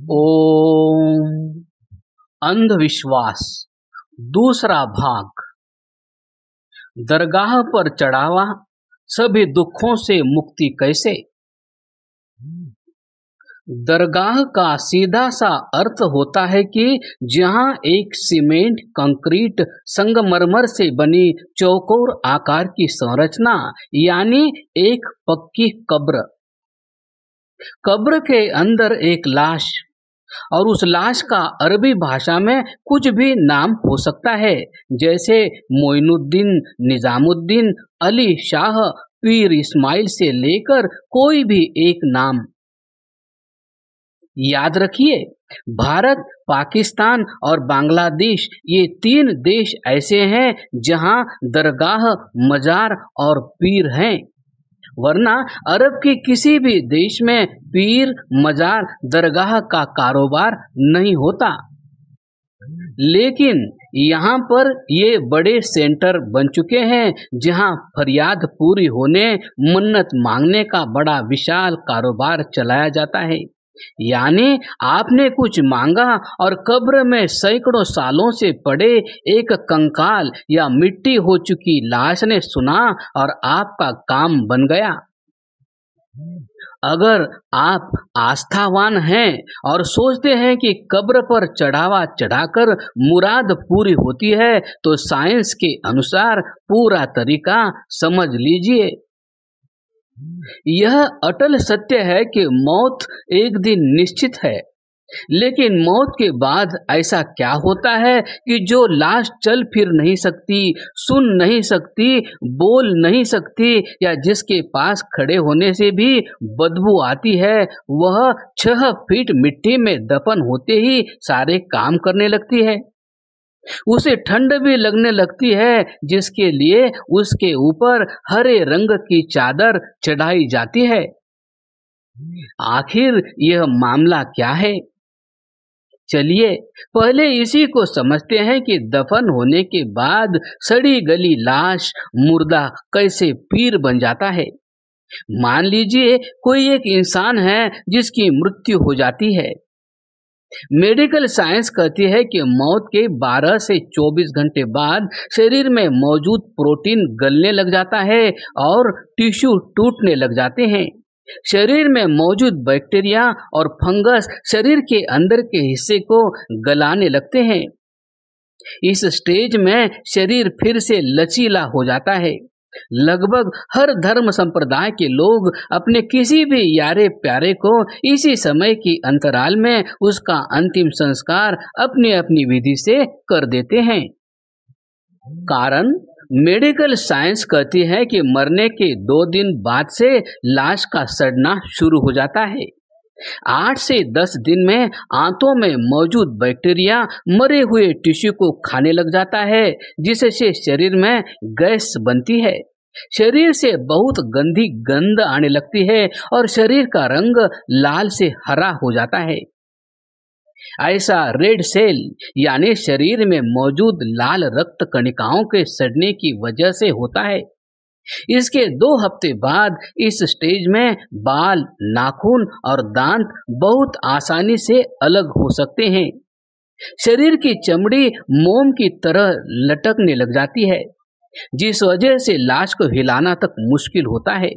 ओम। अंधविश्वास दूसरा भाग। दरगाह पर चढ़ावा सभी दुखों से मुक्ति कैसे। दरगाह का सीधा सा अर्थ होता है कि जहां एक सीमेंट कंक्रीट संगमरमर से बनी चौकोर आकार की संरचना यानी एक पक्की कब्र। कब्र के अंदर एक लाश और उस लाश का अरबी भाषा में कुछ भी नाम हो सकता है, जैसे मोइनुद्दीन, निजामुद्दीन, अली शाह, पीर इस्माइल से लेकर कोई भी एक नाम। याद रखिए, भारत, पाकिस्तान और बांग्लादेश ये 3 देश ऐसे हैं जहां दरगाह, मजार और पीर हैं, वरना अरब के किसी भी देश में पीर, मजार, दरगाह का कारोबार नहीं होता। लेकिन यहाँ पर ये बड़े सेंटर बन चुके हैं जहाँ फरियाद पूरी होने, मन्नत मांगने का बड़ा विशाल कारोबार चलाया जाता है। यानी आपने कुछ मांगा और कब्र में सैकड़ों सालों से पड़े एक कंकाल या मिट्टी हो चुकी लाश ने सुना और आपका काम बन गया। अगर आप आस्थावान हैं और सोचते हैं कि कब्र पर चढ़ावा चढ़ाकर मुराद पूरी होती है, तो साइंस के अनुसार पूरा तरीका समझ लीजिए। यह अटल सत्य है कि मौत एक दिन निश्चित है, लेकिन मौत के बाद ऐसा क्या होता है कि जो लाश चल फिर नहीं सकती, सुन नहीं सकती, बोल नहीं सकती या जिसके पास खड़े होने से भी बदबू आती है, वह 6 फीट मिट्टी में दफन होते ही सारे काम करने लगती है। उसे ठंड भी लगने लगती है, जिसके लिए उसके ऊपर हरे रंग की चादर चढ़ाई जाती है। आखिर यह मामला क्या है? चलिए पहले इसी को समझते हैं कि दफन होने के बाद सड़ी गली लाश, मुर्दा कैसे पीर बन जाता है। मान लीजिए कोई एक इंसान है जिसकी मृत्यु हो जाती है। मेडिकल साइंस कहती है कि मौत के 12 से 24 घंटे बाद शरीर में मौजूद प्रोटीन गलने लग जाता है और टिश्यू टूटने लग जाते हैं। शरीर में मौजूद बैक्टीरिया और फंगस शरीर के अंदर के हिस्से को गलाने लगते हैं। इस स्टेज में शरीर फिर से लचीला हो जाता है। लगभग हर धर्म संप्रदाय के लोग अपने किसी भी यारे प्यारे को इसी समय की अंतराल में उसका अंतिम संस्कार अपनी अपनी विधि से कर देते हैं। कारण मेडिकल साइंस कहती है कि मरने के 2 दिन बाद से लाश का सड़ना शुरू हो जाता है। 8 से 10 दिन में आंतों में मौजूद बैक्टीरिया मरे हुए टिश्यू को खाने लग जाता है, जिससे शरीर में गैस बनती है। शरीर से बहुत गंदी गंध आने लगती है और शरीर का रंग लाल से हरा हो जाता है। ऐसा रेड सेल यानी शरीर में मौजूद लाल रक्त कणिकाओं के सड़ने की वजह से होता है। इसके 2 हफ्ते बाद इस स्टेज में बाल, नाखून और दांत बहुत आसानी से अलग हो सकते हैं। शरीर की चमड़ी मोम की तरह लटकने लग जाती है, जिस वजह से लाश को हिलाना तक मुश्किल होता है।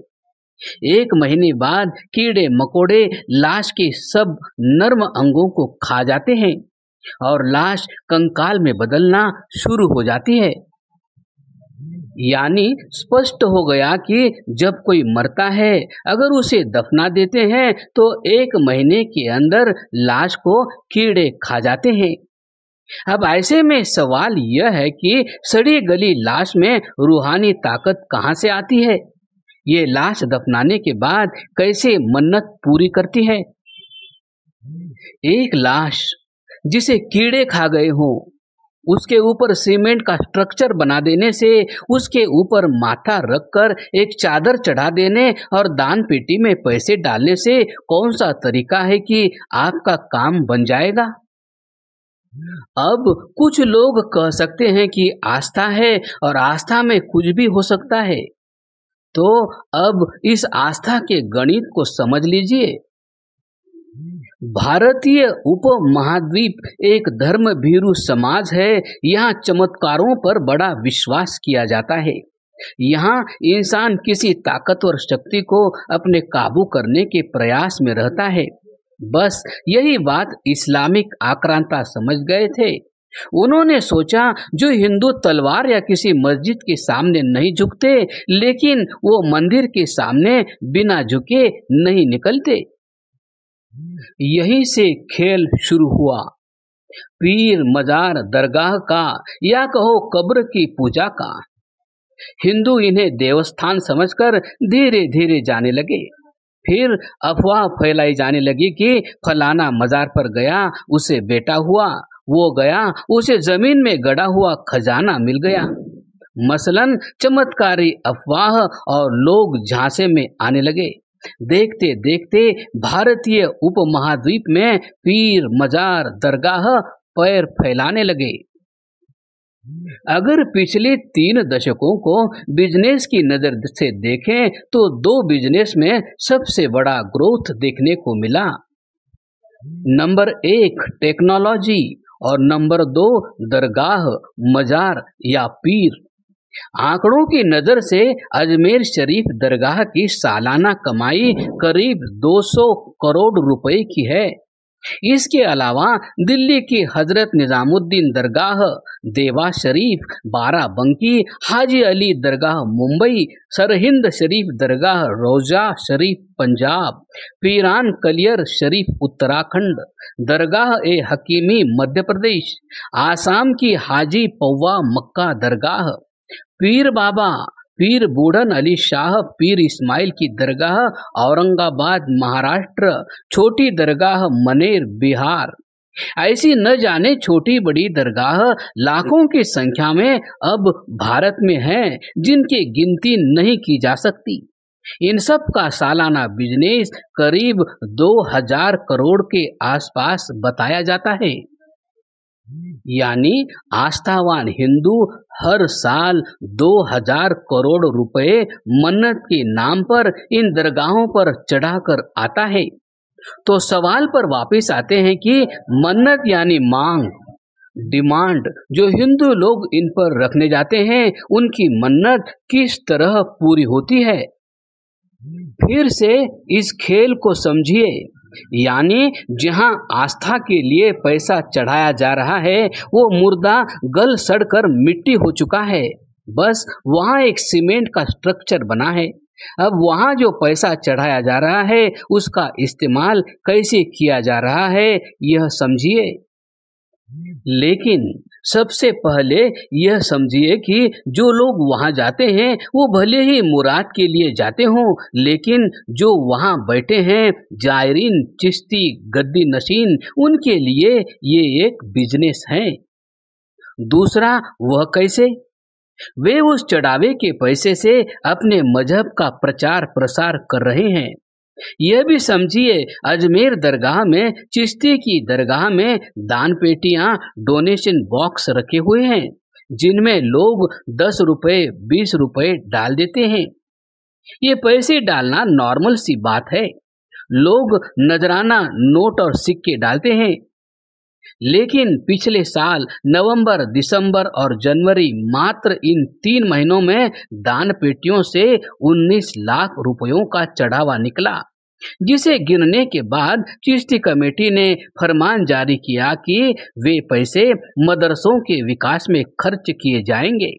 1 महीने बाद कीड़े मकोड़े लाश के सब नर्म अंगों को खा जाते हैं और लाश कंकाल में बदलना शुरू हो जाती है। यानी स्पष्ट हो गया कि जब कोई मरता है, अगर उसे दफना देते हैं तो 1 महीने के अंदर लाश को कीड़े खा जाते हैं। अब ऐसे में सवाल यह है कि सड़ी गली लाश में रूहानी ताकत कहाँ से आती है? ये लाश दफनाने के बाद कैसे मन्नत पूरी करती है? एक लाश जिसे कीड़े खा गए हों, उसके ऊपर सीमेंट का स्ट्रक्चर बना देने से, उसके ऊपर माथा रखकर एक चादर चढ़ा देने और दान पेटी में पैसे डालने से कौन सा तरीका है कि आपका काम बन जाएगा? अब कुछ लोग कह सकते हैं कि आस्था है और आस्था में कुछ भी हो सकता है। तो अब इस आस्था के गणित को समझ लीजिए। भारतीय उपमहाद्वीप एक धर्म भीरू समाज है। यहाँ चमत्कारों पर बड़ा विश्वास किया जाता है। यहाँ इंसान किसी ताकतवर शक्ति को अपने काबू करने के प्रयास में रहता है। बस यही बात इस्लामिक आक्रांता समझ गए थे। उन्होंने सोचा जो हिंदू तलवार या किसी मस्जिद के सामने नहीं झुकते, लेकिन वो मंदिर के सामने बिना झुके नहीं निकलते। यहीं से खेल शुरू हुआ, पीर मजार दरगाह का या कहो कब्र की पूजा का। हिंदू इन्हें देवस्थान समझकर धीरे धीरे जाने लगे। फिर अफवाह फैलाई जाने लगी कि फलाना मजार पर गया उसे बेटा हुआ, वो गया उसे जमीन में गड़ा हुआ खजाना मिल गया। मसलन चमत्कारी अफवाह, और लोग झांसे में आने लगे। देखते देखते भारतीय उपमहाद्वीप में पीर मजार दरगाह पैर फैलाने लगे। अगर पिछले 3 दशकों को बिजनेस की नजर से देखें तो 2 बिजनेस में सबसे बड़ा ग्रोथ देखने को मिला। नंबर 1 टेक्नोलॉजी और नंबर 2 दरगाह मजार या पीर। आंकड़ों की नजर से अजमेर शरीफ दरगाह की सालाना कमाई करीब 200 करोड़ रुपए की है। इसके अलावा दिल्ली की हजरत निजामुद्दीन दरगाह, देवा शरीफ, बाराबंकी, हाजी अली दरगाह मुंबई, सरहिंद शरीफ दरगाह रोजा शरीफ पंजाब, पीरान कलियर शरीफ उत्तराखंड, दरगाह ए हकीमी मध्य प्रदेश, आसाम की हाजी पौवा मक्का दरगाह, पीर बाबा पीर बूढ़न अली शाह पीर इस्माइल की दरगाह औरंगाबाद महाराष्ट्र, छोटी दरगाह मनेर बिहार। ऐसी न जाने छोटी बड़ी दरगाह लाखों की संख्या में अब भारत में हैं, जिनकी गिनती नहीं की जा सकती। इन सब का सालाना बिजनेस करीब 2000 करोड़ के आसपास बताया जाता है। यानी आस्थावान हिंदू हर साल 2000 करोड़ रुपए मन्नत के नाम पर इन दरगाहों पर चढ़ाकर आता है। तो सवाल पर वापस आते हैं कि मन्नत यानी मांग, डिमांड जो हिंदू लोग इन पर रखने जाते हैं, उनकी मन्नत किस तरह पूरी होती है। फिर से इस खेल को समझिए। यानी जहां आस्था के लिए पैसा चढ़ाया जा रहा है वो मुर्दा गल सड़कर मिट्टी हो चुका है। बस वहां एक सीमेंट का स्ट्रक्चर बना है। अब वहां जो पैसा चढ़ाया जा रहा है उसका इस्तेमाल कैसे किया जा रहा है यह समझिए। लेकिन सबसे पहले यह समझिए कि जो लोग वहां जाते हैं वो भले ही मुराद के लिए जाते हों, लेकिन जो वहां बैठे हैं जायरीन, चिश्ती, गद्दी नशीन, उनके लिए ये एक बिजनेस है। दूसरा वह कैसे? वे उस चढ़ावे के पैसे से अपने मजहब का प्रचार प्रसार कर रहे हैं। यह भी समझिए अजमेर दरगाह में, चिश्ती की दरगाह में दान पेटियां, डोनेशन बॉक्स रखे हुए हैं जिनमें लोग 10 रुपए 20 रुपए डाल देते हैं। ये पैसे डालना नॉर्मल सी बात है। लोग नजराना नोट और सिक्के डालते हैं। लेकिन पिछले साल नवंबर, दिसंबर और जनवरी मात्र इन 3 महीनों में दान पेटियों से 19 लाख रुपयों का चढ़ावा निकला, जिसे गिनने के बाद चिश्ती कमेटी ने फरमान जारी किया कि वे पैसे मदरसों के विकास में खर्च किए जाएंगे।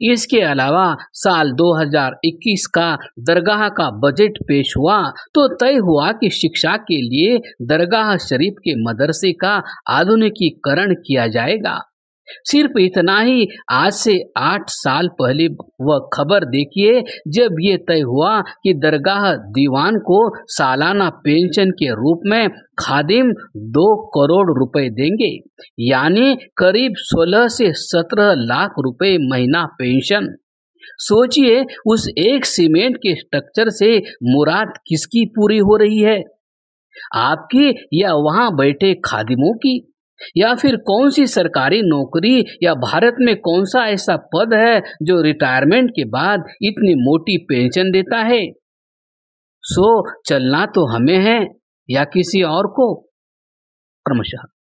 इसके अलावा साल 2021 का दरगाह का बजट पेश हुआ तो तय हुआ कि शिक्षा के लिए दरगाह शरीफ के मदरसे का आधुनिकीकरण किया जाएगा। सिर्फ इतना ही, आज से 8 साल पहले वह खबर देखिए जब ये तय हुआ कि दरगाह दीवान को सालाना पेंशन के रूप में खादिम 2 करोड़ रुपए देंगे, यानी करीब 16 से 17 लाख रुपए महीना पेंशन। सोचिए उस एक सीमेंट के स्ट्रक्चर से मुराद किसकी पूरी हो रही है, आपकी या वहां बैठे खादिमों की? या फिर कौन सी सरकारी नौकरी या भारत में कौन सा ऐसा पद है जो रिटायरमेंट के बाद इतनी मोटी पेंशन देता है? सो चलना तो हमें है, या किसी और को? क्रमशः।